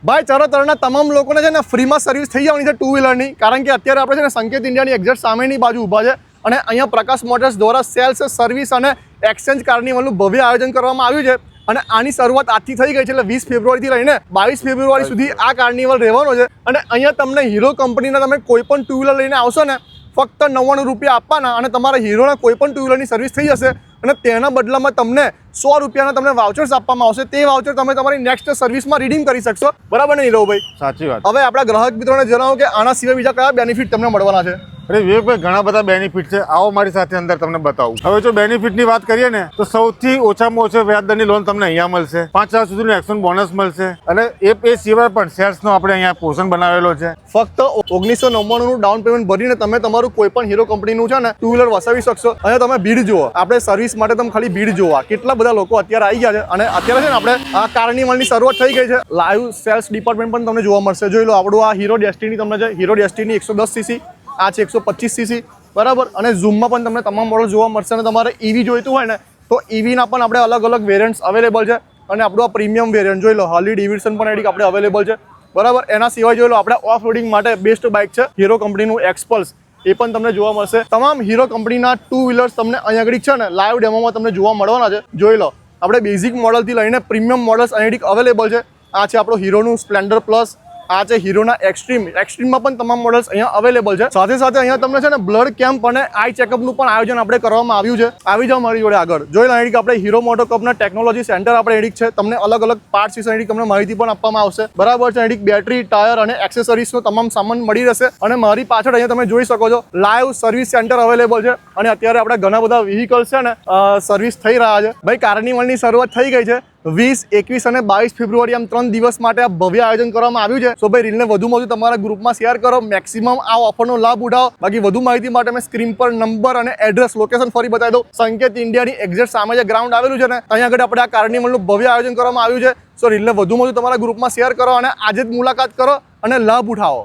ભાઈ ચરોતરના તમામ લોકોને છે ને ફ્રીમાં સર્વિસ થઈ જવાની છે ટુ વ્હીલરની, કારણ કે અત્યારે આપણે છે ને સંકેત ઇન્ડિયાની એક્ઝેક્ટ સામેની બાજુ ઊભા છે અને અહીંયા પ્રકાશ મોટર્સ દ્વારા સેલ્સ, સર્વિસ અને એક્સચેન્જ કાર્નિવલનું ભવ્ય આયોજન કરવામાં આવ્યું છે અને આની શરૂઆત આજથી થઈ ગઈ છે. એટલે 20 ફેબ્રુઆરીથી લઈને 22 ફેબ્રુઆરી સુધી આ કાર્નિવલ રહેવાનો છે અને અહીંયા તમને હીરો કંપનીના તમે કોઈ પણ ટુ વ્હીલર લઈને આવશો ને ફક્ત 99 રૂપિયા આપવાના અને તમારા હીરોના કોઈ પણ ટુ વ્હીલરની સર્વિસ થઈ જશે અને તેના બદલામાં તમને 100 રૂપિયાના તમને વાઉચર્સ આપવામાં આવશે. તે વાઉચર તમે તમારી નેક્સ્ટ સર્વિસમાં રીડીમ કરી શકશો. બરાબર ને હીરોભાઈ? સાચી વાત. હવે આપણા ગ્રાહક મિત્રોને જણાવો કે આના સિવાય બીજા કયા બેનિફિટ તમને મળવાના છે? અરે વિવેકભાઈ, ઘણા બધા બેનિફિટ છે. આવો મારી સાથે અંદર તમને બતાવું. હવે જો બેનિફિટની વાત કરીએ ને તો સૌથી ઓછામાં ઓછો વ્યાજદરની લોન તમને અહીંયા મળશે. 5,000 સુધીનું એક્શન બોનસ મળશે અને એ સિવાય પણ શેર્સનો આપણે અહીંયા પોર્શન બનાવેલો છે. ફક્ત 1999નું ડાઉન પેમેન્ટ ભરીને તમે તમારું કોઈ પણ હીરો કંપનીનું છે ને ટુ વ્હીલર વસાવી શકશો. અને તમે ભીડ જુઓ, આપણે સર્વિસ માટે તમે ખાલી ભીડ જોવા કેટલા બધા લોકો અત્યારે આવી ગયા છે અને અત્યારે છે ને આપણે આ કાર્નિવલની શરૂઆત થઈ ગઈ છે. લાઈવ સેલ્સ ડિપાર્ટમેન્ટ પણ તમને જોવા મળશે. જોઈ લો, આપણું આ હીરો ડેસ્ટિની તમને છે, હીરો ડેસ્ટિની 110 સીસી, આ છે 125 સીસી, બરાબર. અને ઝૂમમાં પણ તમને તમામ મોડલ જોવા મળશે અને તમારે ઈવી જોઈતું હોય ને તો ઈવીના પણ આપણે અલગ અલગ વેરિયન્ટ્સ અવેલેબલ છે. અને આપણું આ પ્રીમિયમ વેરિયન્ટ જોઈ લો, હાર્લી ડેવિડસન પણ એડિક આપણે અવેલેબલ છે, બરાબર. એના સિવાય જોઈ લો, આપણે ઓફ રોડિંગ માટે બેસ્ટ બાઇક છે હીરો કંપનીનું એક્સપલ્સ, એ પણ તમને જોવા મળશે. તમામ હીરો કંપનીના ટુ વ્હીલર્સ તમને અહીંયા આગળ છે ને લાઈવ ડેમોમાં તમને જોવા મળવાના છે. જોઈ લો, આપણે બેઝિક મોડલથી લઈને પ્રીમિયમ મોડલ્સ અહીંયા અવેલેબલ છે. આ છે આપણું હીરોનું સ્પ્લેન્ડર પ્લસ, આ છે હીરોના એક્સ્ટ્રીમમાં પણ તમામ મોડલ્સ અહીંયા અવેલેબલ છે. સાથે સાથે અહીંયા તમને છે ને બ્લડ કેમ્પ અને આઈ ચેકઅપનું પણ આયોજન આપણે કરવામાં આવ્યું છે. આવી જાઓ મારી જોડે આગળ. જોઈ લો, અહીંથી આપણે હીરો મોટોકોર્પના ટેકનોલોજી સેન્ટર આપણે એડિક છે. તમને અલગ અલગ પાર્ટ્સ વિશે અહીંથી તમને માહિતી પણ આપવામાં આવશે, બરાબર છે. અહીંથી બેટરી, ટાયર અને એક્સેસરીઝનો તમામ સામાન મળી રહેશે. અને મારી પાછળ અહીંયા તમે જોઈ શકો છો લાઈવ સર્વિસ સેન્ટર અવેલેબલ છે અને અત્યારે આપણે ઘણા બધા વ્હીકલ્સ છે ને સર્વિસ થઈ રહ્યા છે. ભાઈ કાર્નિવલની શરૂઆત થઈ ગઈ છે. 20, 21 અને 22 ફેબ્રુઆરી આમ 3 દિવસ માટે આ ભવ્ય આયોજન કરવામાં આવ્યું છે. સો ભાઈ રીલને વધુમાં વધુ તમારા ગ્રુપમાં શેર કરો, મેક્સિમમ આ ઓફરનો લાભ ઉઠાવો. બાકી વધુ માહિતી માટે મેં સ્ક્રીન પર નંબર અને એડ્રેસ, લોકેશન ફરી બતાવી દઉં. સંકેત ઇન્ડિયાની એક્ઝેક્ટ સામે જે ગ્રાઉન્ડ આવેલું છે ને અહીંયા આગળ આપણે આ કાર્નિવલનું ભવ્ય આયોજન કરવામાં આવ્યું છે. સો રીલને વધુમાં વધુ તમારા ગ્રુપમાં શેર કરો અને આજે જ મુલાકાત કરો અને લાભ ઉઠાવો.